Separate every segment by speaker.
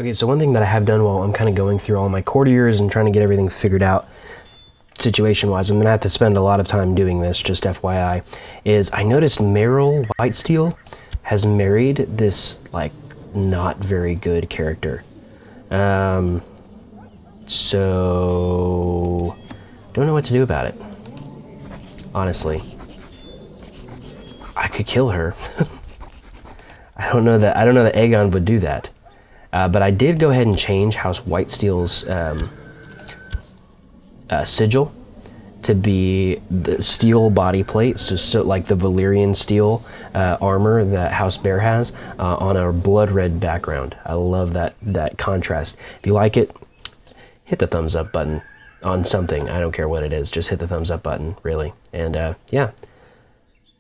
Speaker 1: Okay, so one thing that I have done while I'm kind of going through all my courtiers and trying to get everything figured out situation-wise, I'm going to have to spend a lot of time doing this, just FYI, is I noticed Meryl Whitesteel has married this, like, not very good character. So don't know what to do about it, honestly. I could kill her. I don't know that Aegon would do that. But I did go ahead and change House Whitesteel's sigil to be the steel body plate, so like the Valyrian steel armor that House Bear has on a blood red background. I love that contrast. If you like it, hit the thumbs up button on something. I don't care what it is. Just hit the thumbs up button, really. And yeah,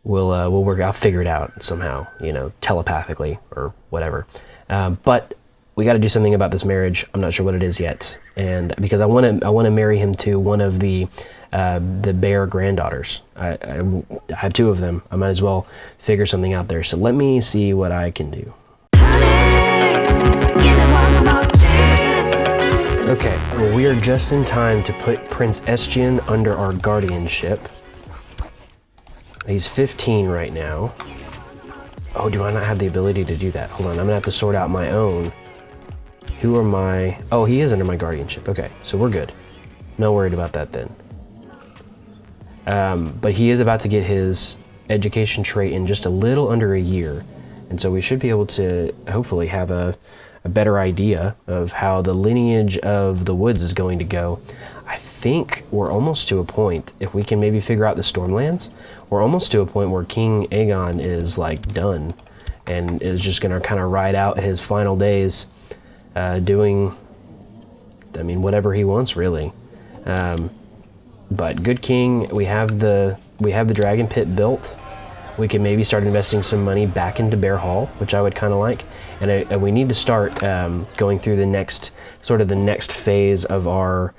Speaker 1: we'll work. I'll figure it out somehow, you know, telepathically or whatever. But we got to do something about this marriage. I'm not sure what it is yet, and because I want to marry him to one of the Bear granddaughters. I have two of them. I might as well figure something out there. So let me see what I can do. Okay, well, we are just in time to put Prince Estian under our guardianship. He's 15 right now. Oh, do I not have the ability to do that? Hold on, I'm gonna have to sort out my own. Who are my... Oh, he is under my guardianship. Okay, so we're good. Not worried about that then. But he is about to get his education trait in just a little under a year. And so we should be able to hopefully have a better idea of how the lineage of the woods is going to go. I think we're almost to a point, if we can maybe figure out the Stormlands, we're almost to a point where King Aegon is like done and is just going to kind of ride out his final days doing, I mean, whatever he wants, really. But good king, we have the dragon pit built. We can maybe start investing some money back into Bear Hall, which I would kind of like. And we need to start going through the next phase of our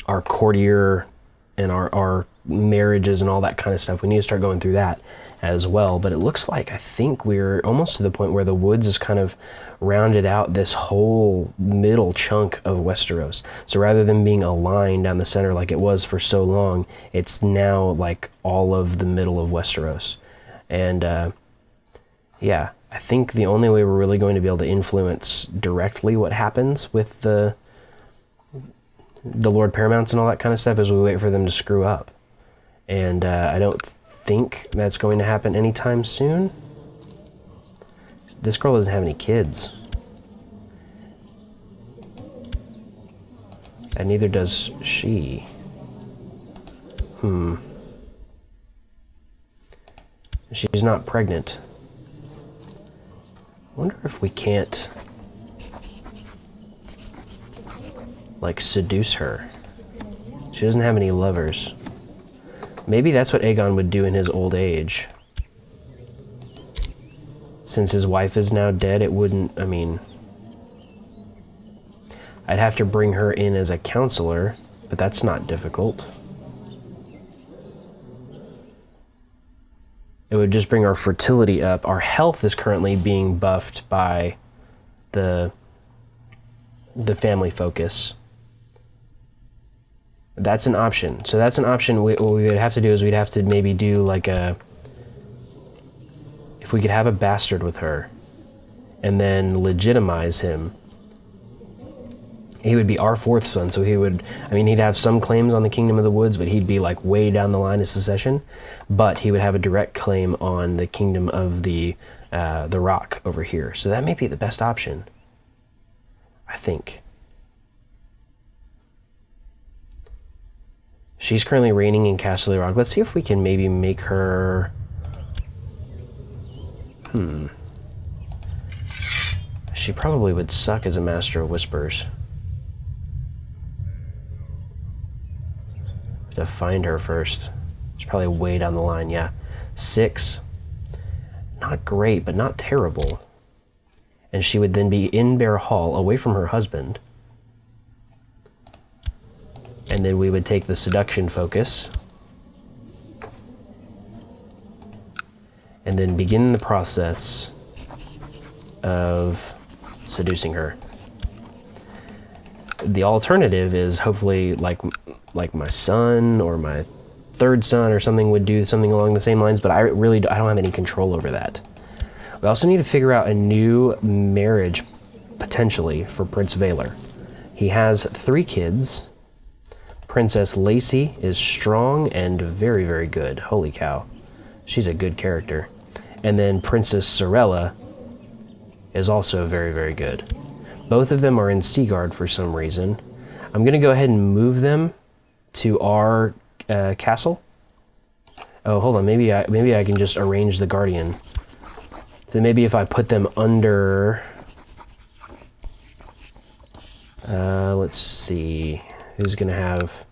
Speaker 1: courtier and our marriages and all that kind of stuff. We need to start going through that as well. But it looks like, I think we're almost to the point where the woods is kind of rounded out this whole middle chunk of Westeros. So rather than being a line down the center like it was for so long, it's now like all of the middle of Westeros. And yeah, I think the only way we're really going to be able to influence directly what happens with the Lord Paramounts and all that kind of stuff is we wait for them to screw up. And I don't think that's going to happen anytime soon. This girl doesn't have any kids. And neither does she. She's not pregnant. I wonder if we can't, like, seduce her. She doesn't have any lovers. Maybe that's what Aegon would do in his old age. Since his wife is now dead, it wouldn't, I mean... I'd have to bring her in as a counselor, but that's not difficult. It would just bring our fertility up. Our health is currently being buffed by the family focus. That's an option. So that's an option. What we would have to do is we'd have to maybe do like a... If we could have a bastard with her and then legitimize him, he would be our fourth son. So he would, I mean, he'd have some claims on the Kingdom of the Woods, but he'd be like way down the line of succession. But he would have a direct claim on the Kingdom of the Rock over here. So that may be the best option, I think. She's currently reigning in Castle Rock. Let's see if we can maybe make her... She probably would suck as a Master of Whispers. To find her first. She's probably way down the line, yeah. 6. Not great, but not terrible. And she would then be in Bear Hall, away from her husband. And then we would take the seduction focus. And then begin the process of seducing her. The alternative is hopefully like my son or my third son or something would do something along the same lines, but I don't have any control over that. We also need to figure out a new marriage potentially for Prince Valor. He has 3 kids. Princess Lacey is strong and very, very good. Holy cow. She's a good character. And then Princess Sorella is also very, very good. Both of them are in Seaguard for some reason. I'm going to go ahead and move them to our castle. Oh, hold on. Maybe I can just arrange the Guardian. So maybe if I put them under... let's see. Who's going to have...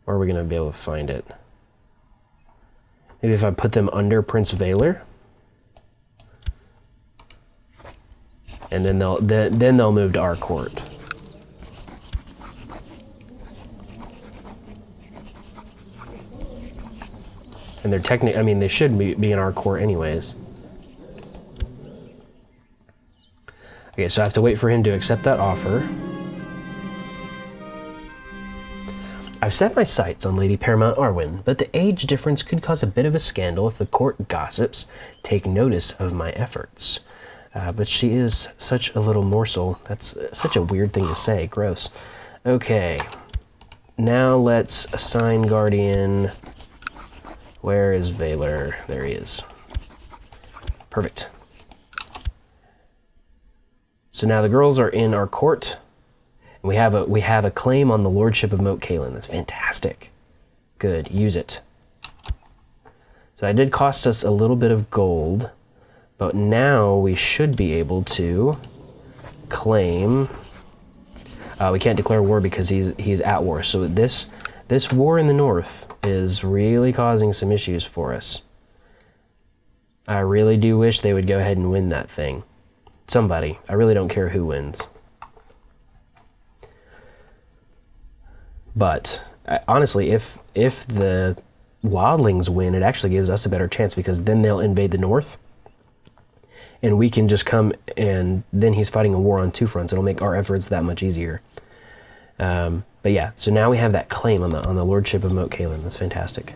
Speaker 1: Where are we going to be able to find it? Maybe if I put them under Prince Valor. And then they'll move to our court. And they're technically... I mean, they should be in our court anyways. Okay, so I have to wait for him to accept that offer. I've set my sights on Lady Paramount Arwen, but the age difference could cause a bit of a scandal if the court gossips take notice of my efforts. But she is such a little morsel. That's such a weird thing to say. Gross. Okay. Now let's assign Guardian. Where is Valor? There he is. Perfect. So now the girls are in our court. And we have a claim on the lordship of Moat CAILIN. That's fantastic. Good. Use it. So that did cost us a little bit of gold. But now we should be able to claim... we can't declare war because he's at war. So this war in the north is really causing some issues for us. I really do wish they would go ahead and win that thing. Somebody. I really don't care who wins. But honestly, if the wildlings win, it actually gives us a better chance because then they'll invade the north. And we can just come, and then he's fighting a war on 2 fronts. It'll make our efforts that much easier. But yeah, so now we have that claim on the lordship of Moat CAILIN. That's fantastic.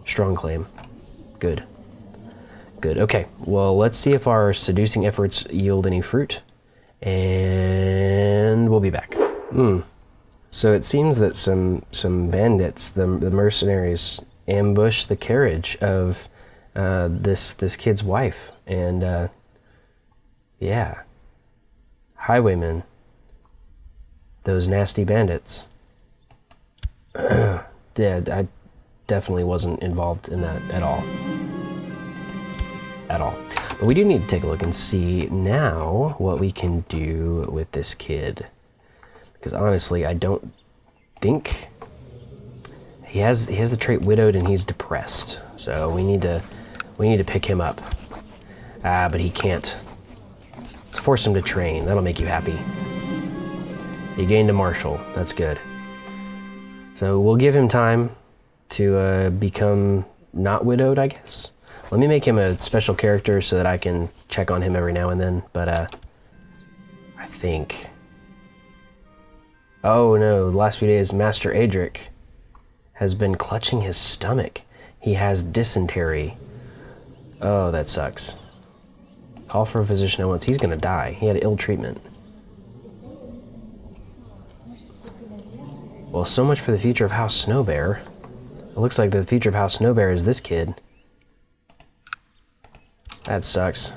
Speaker 1: Strong claim. Good. Good. Okay, well, let's see if our seducing efforts yield any fruit. And we'll be back. So it seems that some bandits, the mercenaries, ambushed the carriage of this kid's wife. And yeah, highwaymen, those nasty bandits. Yeah, I definitely wasn't involved in that at all. But we do need to take a look and see now what we can do with this kid. Because honestly, I don't think he has the trait widowed and he's depressed. So we need to pick him up. But he can't. Let's force him to train. That'll make you happy. He gained a marshal. That's good. So we'll give him time to become not widowed, I guess. Let me make him a special character so that I can check on him every now and then. But I think... Oh no, the last few days Master Adric has been clutching his stomach. He has dysentery. Oh, that sucks. Call for a physician at once. He's gonna die. He had ill treatment. Well, so much for the future of House Snowbear. It looks like the future of House Snowbear is this kid. That sucks.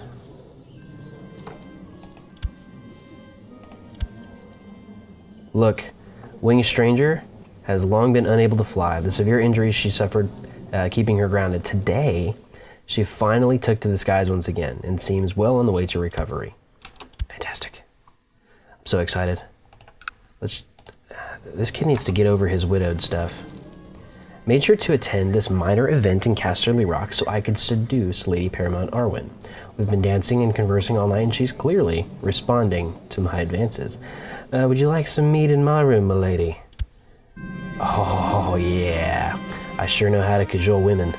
Speaker 1: Look, Winged Stranger has long been unable to fly. The severe injuries she suffered keeping her grounded. Today, she finally took to the skies once again and seems well on the way to recovery. Fantastic. I'm so excited. This kid needs to get over his widowed stuff. Made sure to attend this minor event in Casterly Rock so I could seduce Lady Paramount Arwen. We've been dancing and conversing all night, and she's clearly responding to my advances. Would you like some meat in my room, milady? Oh, yeah. I sure know how to cajole women.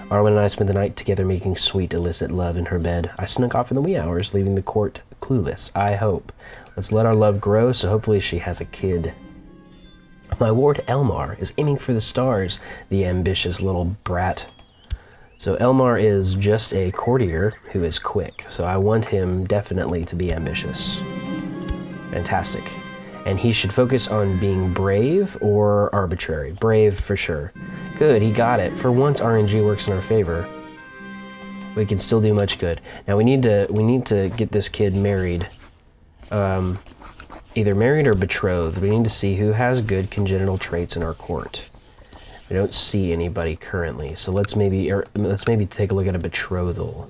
Speaker 1: Arwen and I spent the night together making sweet, illicit love in her bed. I snuck off in the wee hours, leaving the court clueless. I hope. Let's let our love grow, so hopefully she has a kid. My ward Elmar is aiming for the stars, the ambitious little brat. So Elmar is just a courtier who is quick, so I want him definitely to be ambitious. Fantastic. And he should focus on being brave or arbitrary. Brave for sure. Good, he got it. For once RNG works in our favor. We can still do much good. Now we need to get this kid married. Either married or betrothed. We need to see who has good congenital traits in our court. We don't see anybody currently, so let's maybe take a look at a betrothal.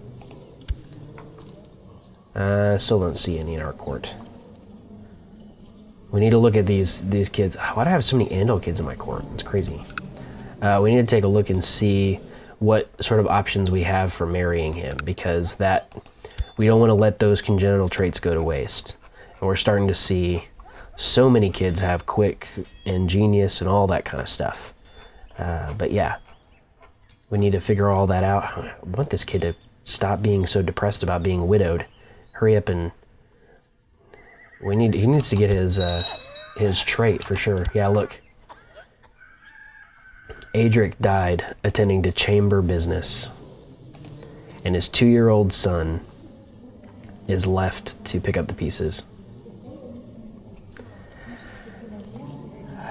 Speaker 1: Still don't see any in our court. We need to look at these kids. Why do I have so many Andal kids in my court? It's crazy. We need to take a look and see what sort of options we have for marrying him, because we don't want to let those congenital traits go to waste. And we're starting to see so many kids have quick and genius and all that kind of stuff. But yeah, we need to figure all that out. I want this kid to stop being so depressed about being widowed. Hurry up and... he needs to get his trait for sure. Yeah, look. Adric died attending to chamber business. And his 2-year-old son is left to pick up the pieces.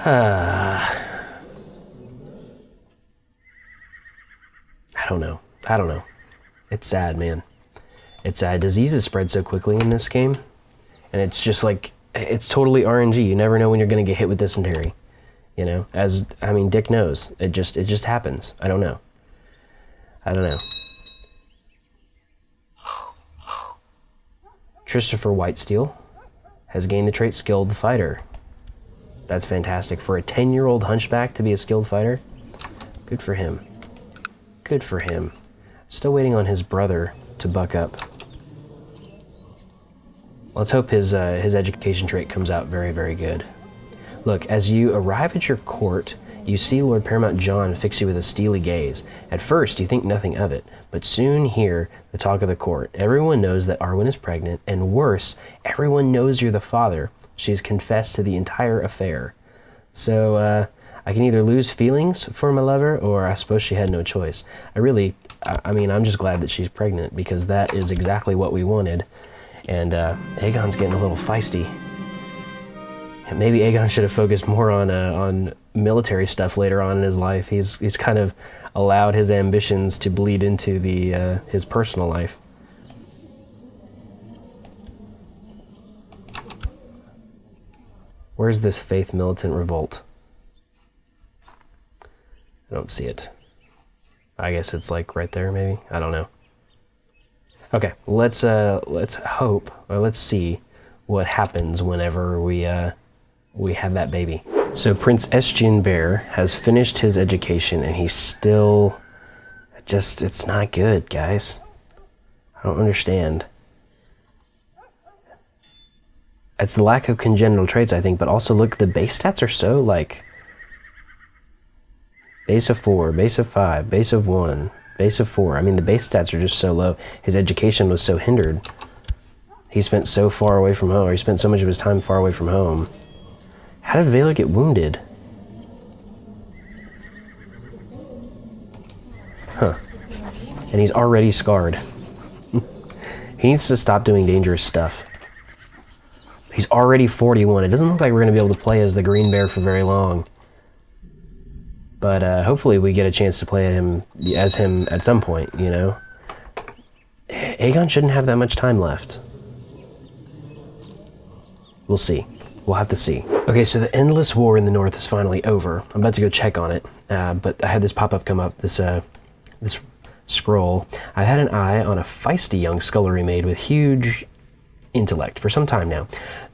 Speaker 1: I don't know. It's sad, man. It's sad. Diseases spread so quickly in this game. And it's just like, it's totally RNG. You never know when you're going to get hit with dysentery. You know, Dick knows. It just happens. I don't know. Christopher Whitesteel has gained the trait Skilled Fighter. That's fantastic. For a 10-year-old hunchback to be a skilled fighter, good for him. Good for him. Still waiting on his brother to buck up. Let's hope his education trait comes out very, very good. Look, as you arrive at your court, you see Lord Paramount John fix you with a steely gaze. At first, you think nothing of it, but soon hear the talk of the court. Everyone knows that Arwen is pregnant, and worse, everyone knows you're the father. She's confessed to the entire affair. So, I can either lose feelings for my lover, or I suppose she had no choice. I'm just glad that she's pregnant, because that is exactly what we wanted. And Aegon's getting a little feisty. And maybe Aegon should have focused more on military stuff later on in his life. He's kind of allowed his ambitions to bleed into his personal life. Where's this Faith Militant Revolt? I don't see it. I guess it's like right there, maybe? I don't know. Okay, let's hope, or let's see what happens whenever we have that baby. So Prince Estienne Bear has finished his education, and he's still it's not good, guys. I don't understand. It's the lack of congenital traits, I think, but also look, the base stats are so like base of 4, base of 5, base of 1, base of 4. I mean, the base stats are just so low. His education was so hindered. He spent so far away from home, or he spent so much of his time far away from home. How did Vela get wounded? Huh. And he's already scarred. He needs to stop doing dangerous stuff. He's already 41. It doesn't look like we're going to be able to play as the Green Bear for very long. But hopefully we get a chance to play as him at some point, you know? Aegon shouldn't have that much time left. We'll see. We'll have to see. Okay, so the endless war in the north is finally over. I'm about to go check on it, but I had this pop-up come up, this scroll. I had an eye on a feisty young scullery maid with huge intellect for some time now,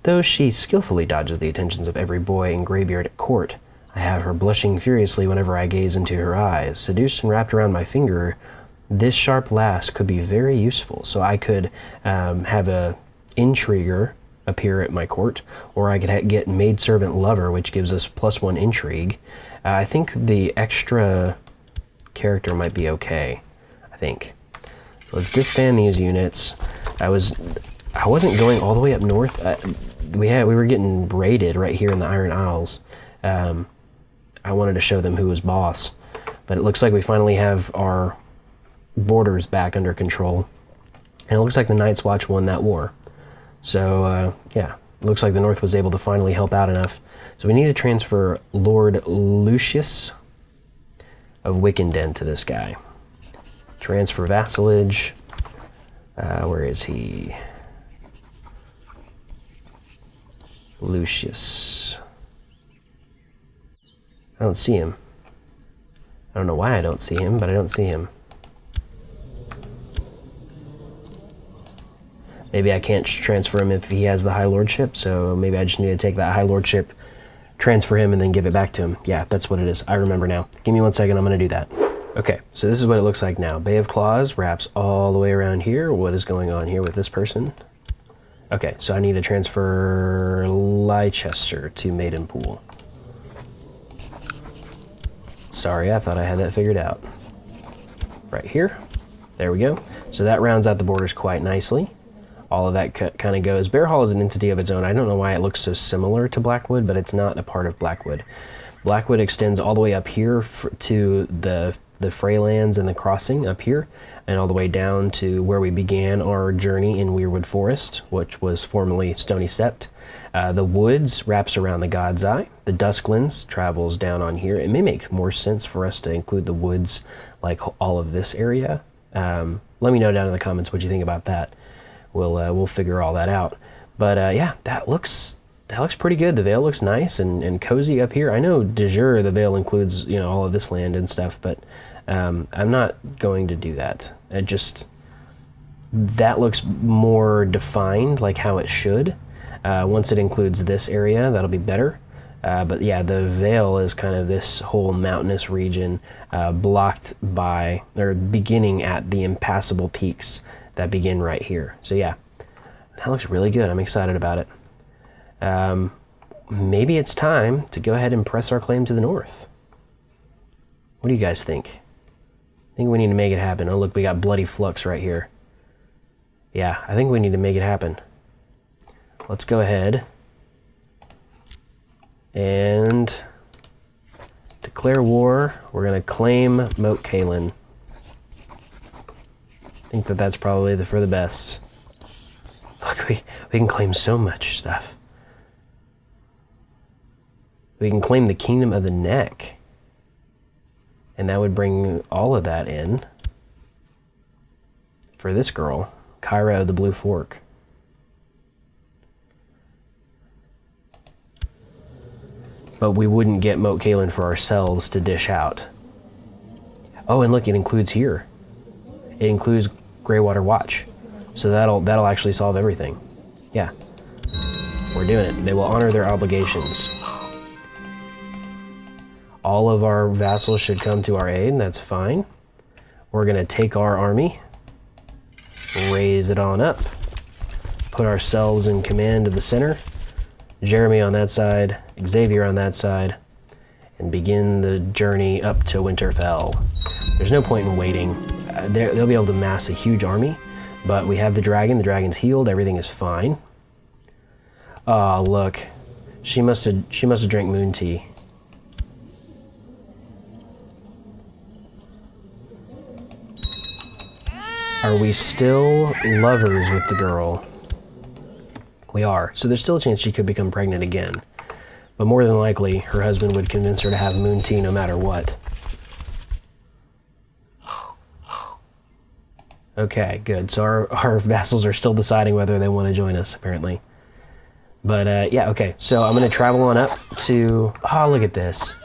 Speaker 1: though she skillfully dodges the attentions of every boy and graybeard at court. I have her blushing furiously whenever I gaze into her eyes. Seduced and wrapped around my finger, this sharp lass could be very useful. So I could have a intriguer appear at my court, or I could get maidservant lover, which gives us +1 intrigue. I think the extra character might be okay, I think. So let's disband these units. I wasn't going all the way up north. We were getting raided right here in the Iron Isles. I wanted to show them who was boss, but it looks like we finally have our borders back under control, and it looks like the Night's Watch won that war. So yeah, it looks like the North was able to finally help out enough. So we need to transfer Lord Lucius of Wickenden to this guy. Transfer vassalage. Where is he? Lucius. I don't see him. I don't know why I don't see him, but I don't see him. Maybe I can't transfer him if he has the High Lordship, so maybe I just need to take that High Lordship, transfer him, and then give it back to him. Yeah, that's what it is. I remember now. Give me 1 second, I'm going to do that. Okay, so this is what it looks like now. Bay of Claws wraps all the way around here. What is going on here with this person? Okay, so I need to transfer Leicester to Maidenpool. Sorry, I thought I had that figured out. Right here. There we go. So that rounds out the borders quite nicely. All of that kind of goes. Bear Hall is an entity of its own. I don't know why it looks so similar to Blackwood, but it's not a part of Blackwood. Blackwood extends all the way up here to the Freylands and the crossing up here, and all the way down to where we began our journey in Weirwood Forest, which was formerly Stony Sept. The Woods wraps around the God's Eye. The Dusklands travels down on here. It may make more sense for us to include the Woods, like all of this area. Let me know down in the comments what you think about that. We'll figure all that out. But yeah, that looks pretty good. The Vale looks nice and cozy up here. I know de jure the Vale includes, you know, all of this land and stuff, but I'm not going to do that. That looks more defined, like how it should. Once it includes this area, that'll be better. But yeah, the Vale is kind of this whole mountainous region blocked by, or beginning at the impassable peaks that begin right here. So yeah, that looks really good. I'm excited about it. Maybe it's time to go ahead and press our claim to the north. What do you guys think? I think we need to make it happen. Oh look, we got Bloody Flux right here. Yeah, I think we need to make it happen. Let's go ahead and declare war. We're going to claim Moat CAILIN. I think that's probably for the best. Look, we can claim so much stuff. We can claim the Kingdom of the Neck. And that would bring all of that in for this girl, Kyra of the Blue Fork. But we wouldn't get Moat CAILIN for ourselves to dish out. Oh, and look, it includes here. It includes Greywater Watch. So that'll actually solve everything. Yeah. We're doing it. They will honor their obligations. All of our vassals should come to our aid, and that's fine. We're going to take our army, raise it on up, put ourselves in command of the center, Jeremy on that side, Xavier on that side, and begin the journey up to Winterfell. There's no point in waiting. They'll be able to mass a huge army, but we have the dragon's healed, everything is fine. Oh, look. She must have drank moon tea. Are we still lovers with the girl? We are. So there's still a chance she could become pregnant again. But more than likely, her husband would convince her to have moon tea no matter what. Okay, good. So our vassals are still deciding whether they want to join us, apparently. But yeah, okay. So I'm going to travel on up to... Oh, look at this.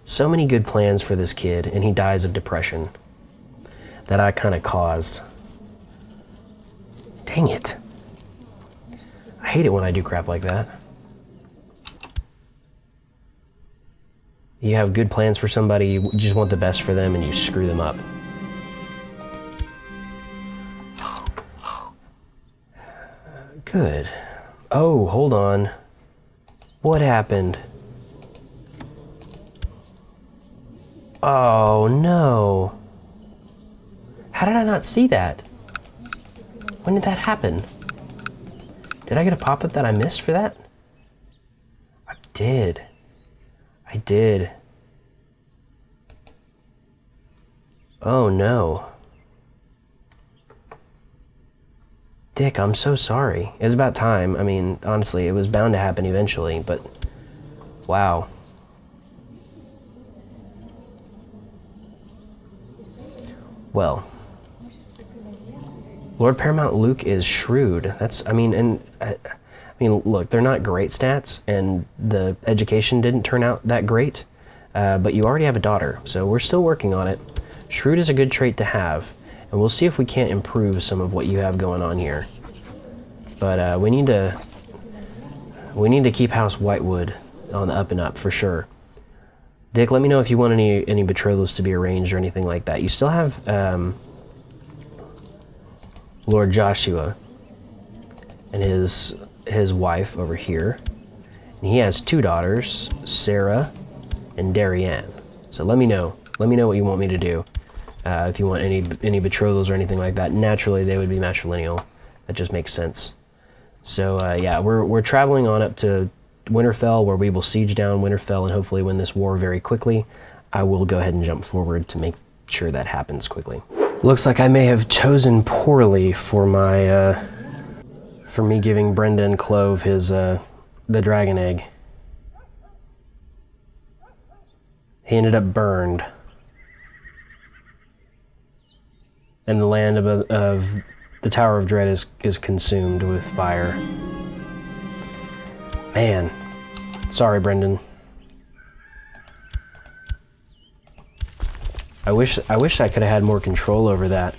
Speaker 1: So many good plans for this kid, and he dies of depression. That I kind of caused. Dang it. I hate it when I do crap like that. You have good plans for somebody, you just want the best for them, and you screw them up. Good. Oh, hold on. What happened? Oh, no. How did I not see that? When did that happen? Did I get a pop-up that I missed for that? I did. I did. Oh no. Dick, I'm so sorry. It was about time. I mean, honestly, it was bound to happen eventually, but wow. Well, Lord Paramount Luke is shrewd. That's, I mean, look, they're not great stats, and the education didn't turn out that great, but you already have a daughter, so we're still working on it. Shrewd is a good trait to have, and we'll see if we can't improve some of what you have going on here. But we need to keep House Whitewood on the up and up for sure. Dick, let me know if you want any betrothals to be arranged or anything like that. You still have Lord Joshua and his wife over here, and he has 2 daughters, Sarah and Darianne. So let me know what you want me to do. If you want any betrothals or anything like that, naturally they would be matrilineal. That just makes sense. So yeah, we're traveling on up to Winterfell, where we will siege down Winterfell and hopefully win this war very quickly. I will go ahead and jump forward to make sure that happens quickly. Looks like I may have chosen poorly for my for me giving Brendan Clove his the dragon egg. He ended up burned, and the land of the Tower of Dread is consumed with fire. Man, sorry, Brendan. I wish I could have had more control over that.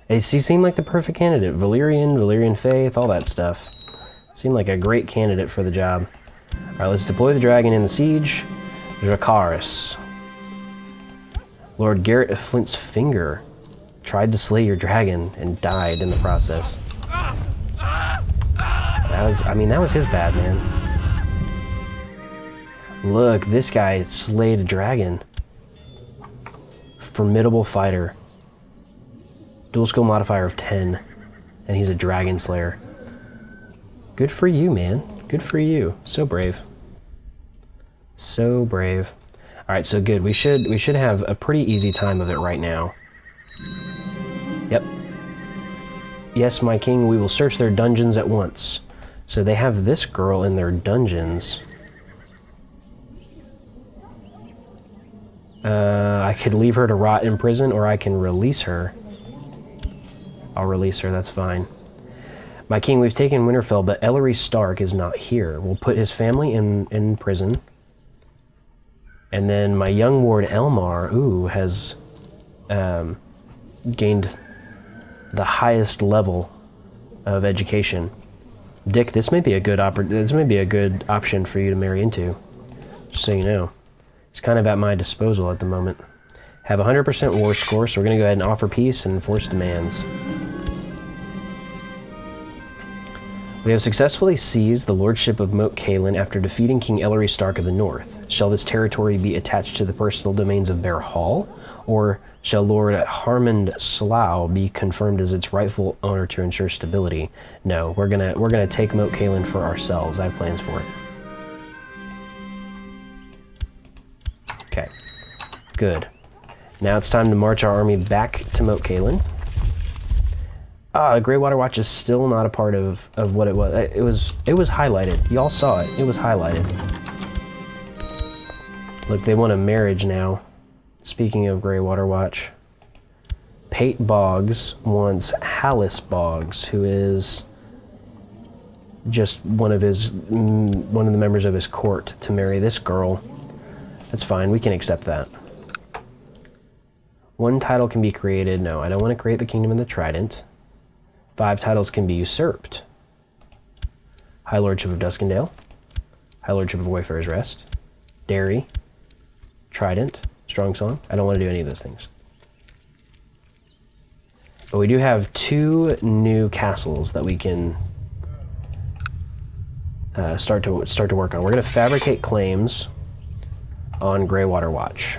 Speaker 1: He seemed like the perfect candidate. Valyrian faith, all that stuff. Seemed like a great candidate for the job. All right, let's deploy the dragon in the siege. Dracarys. Lord Garrett of Flint's Finger tried to slay your dragon and died in the process. That was his bad, man. Look, this guy slayed a dragon. Formidable fighter. Dual skill modifier of 10, and he's a dragon slayer. Good for you, man. Good for you. So brave. So brave. All right, so good. We should have a pretty easy time of it right now. Yep. Yes, my king, we will search their dungeons at once. So they have this girl in their dungeons. I could leave her to rot in prison, or I can release her. I'll release her, that's fine. My king, we've taken Winterfell, but Ellery Stark is not here. We'll put his family in prison. And then my young ward Elmar, has gained the highest level of education. Dick, this may be a good option for you to marry into, just so you know. It's kind of at my disposal at the moment. Have 100% war score, so we're going to go ahead and offer peace and enforce demands. We have successfully seized the lordship of Moat Cailin after defeating King Ellery Stark of the North. Shall this territory be attached to the personal domains of Bear Hall, or shall Lord Harmond Slough be confirmed as its rightful owner to ensure stability? No, we're gonna take Moat Cailin for ourselves. I have plans for it. Okay, good. Now it's time to march our army back to Moat Cailin. Greywater Watch is still not a part of what it was. It was highlighted. Y'all saw it. It was highlighted. Look, they want a marriage now. Speaking of Greywater Watch, Pate Boggs wants Hallis Boggs, who is just one of the members of his court, to marry this girl. That's fine. We can accept that. One title can be created. No, I don't want to create the Kingdom of the Trident. 5 titles can be usurped. High Lordship of Duskendale, High Lordship of Wayfarer's Rest, Derry, Trident, Strong Song. I don't want to do any of those things. But we do have 2 new castles that we can start to work on. We're going to fabricate claims on Greywater Watch.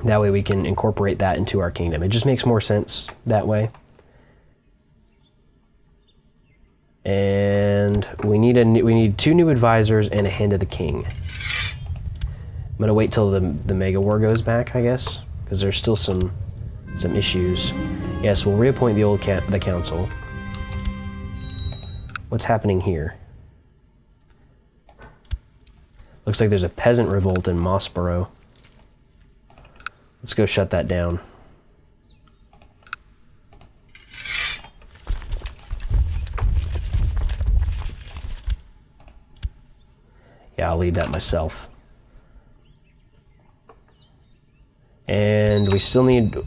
Speaker 1: That way we can incorporate that into our kingdom. It just makes more sense that way. And we need 2 new advisors and a Hand of the King. I'm gonna wait till the Mega War goes back, I guess, because there's still some issues. Yes, we'll reappoint the council. What's happening here? Looks like there's a peasant revolt in Mossborough. Let's go shut that down. Yeah, I'll lead that myself. And we still need...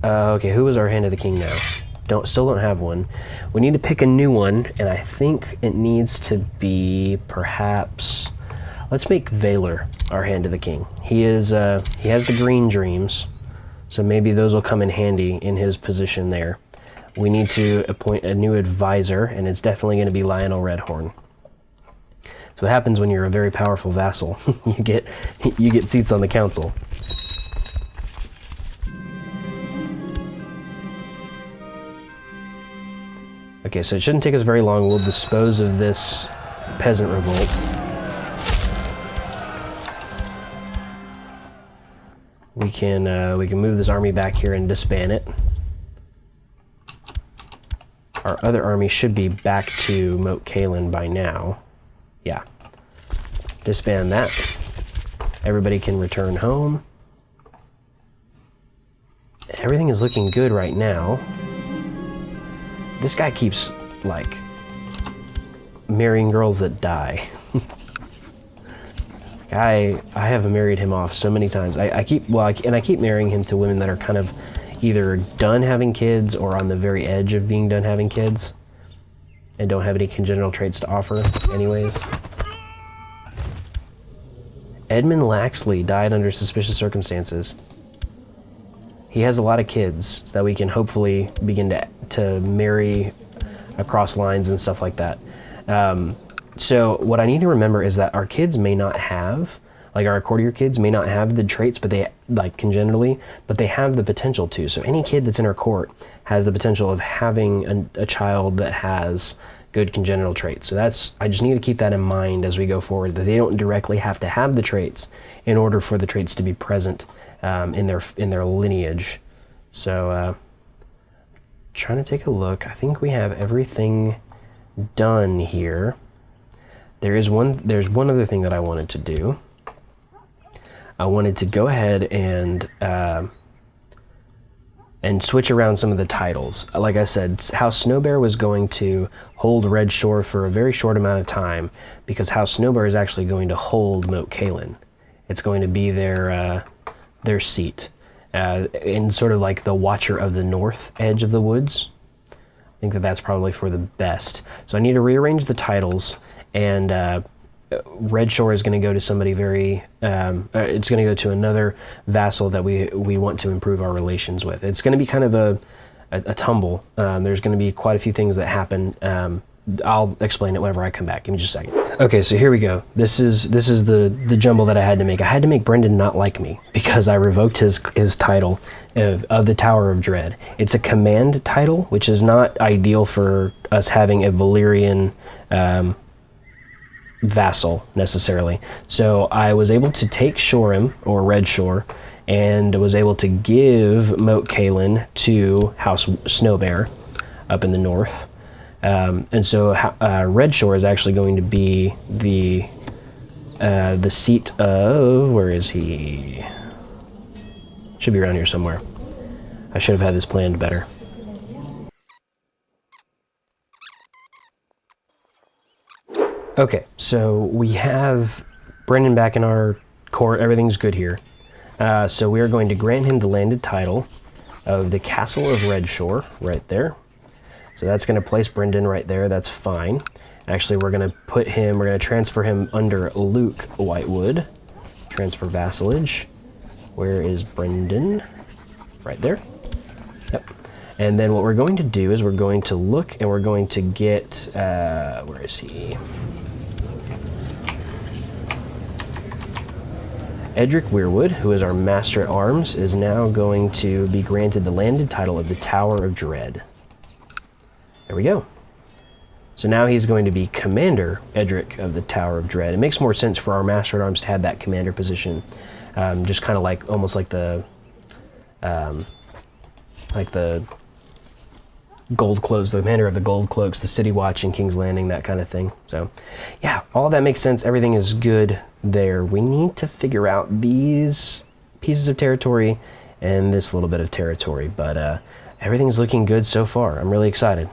Speaker 1: okay, who is our Hand of the King now? Still don't have one. We need to pick a new one, and I think it needs to be perhaps... Let's make Valor our Hand of the King. He has the green dreams, so maybe those will come in handy in his position there. We need to appoint a new advisor, and it's definitely going to be Lionel Redhorn. So what happens when you're a very powerful vassal? you get seats on the council. Okay, so it shouldn't take us very long. We'll dispose of this peasant revolt. We can move this army back here and disband it. Our other army should be back to MOAT CAILIN by now. Yeah. Disband that. Everybody can return home. Everything is looking good right now. This guy keeps, like, marrying girls that die. I have married him off so many times. I keep marrying him to women that are kind of either done having kids or on the very edge of being done having kids and don't have any congenital traits to offer anyways. Edmund Laxley died under suspicious circumstances. He has a lot of kids that we can hopefully begin to marry across lines and stuff like that. So what I need to remember is that our kids may not have, like our courtier kids may not have the traits, but they, like congenitally, but they have the potential to. So any kid that's in our court has the potential of having a child that has good congenital traits. So I just need to keep that in mind as we go forward, that they don't directly have to have the traits in order for the traits to be present in their lineage. So trying to take a look. I think we have everything done here. There's one other thing that I wanted to do. I wanted to go ahead and switch around some of the titles. Like I said, House Snowbear was going to hold Red Shore for a very short amount of time because House Snowbear is actually going to hold MOAT CAILIN. It's going to be their seat, in sort of like the Watcher of the North edge of the woods. I think that's probably for the best. So I need to rearrange the titles. And Red Shore is going to go to somebody very... it's going to go to another vassal that we want to improve our relations with. It's going to be kind of a tumble. There's going to be quite a few things that happen. I'll explain it whenever I come back. Give me just a second. Okay, so here we go. This is the jumble that I had to make. I had to make Brendan not like me because I revoked his title of the Tower of Dread. It's a command title, which is not ideal for us having a Valyrian... vassal necessarily. So I was able to take Shoreham or Red Shore and was able to give MOAT CAILIN to House Snowbear up in the north. And so Red Shore is actually going to be the seat of... Where is he? Should be around here somewhere. I should have had this planned better. Okay, so we have Brendan back in our court. Everything's good here. So we are going to grant him the landed title of the Castle of Red Shore, right there. So that's going to place Brendan right there. That's fine. Actually, we're going to transfer him under Luke Whitewood. Transfer vassalage. Where is Brendan? Right there. Yep. And then what we're going to do is we're going to look and we're going to get... where is he? Edric Weirwood, who is our Master at Arms, is now going to be granted the landed title of the Tower of Dread. There we go. So now he's going to be Commander Edric of the Tower of Dread. It makes more sense for our Master at Arms to have that commander position, just kind of like almost like the Gold Cloaks, the commander of the Gold Cloaks, the City Watch in King's Landing, that kind of thing. So yeah, all of that makes sense. Everything is good there. We need to figure out these pieces of territory and this little bit of territory, but everything's looking good so far. I'm really excited.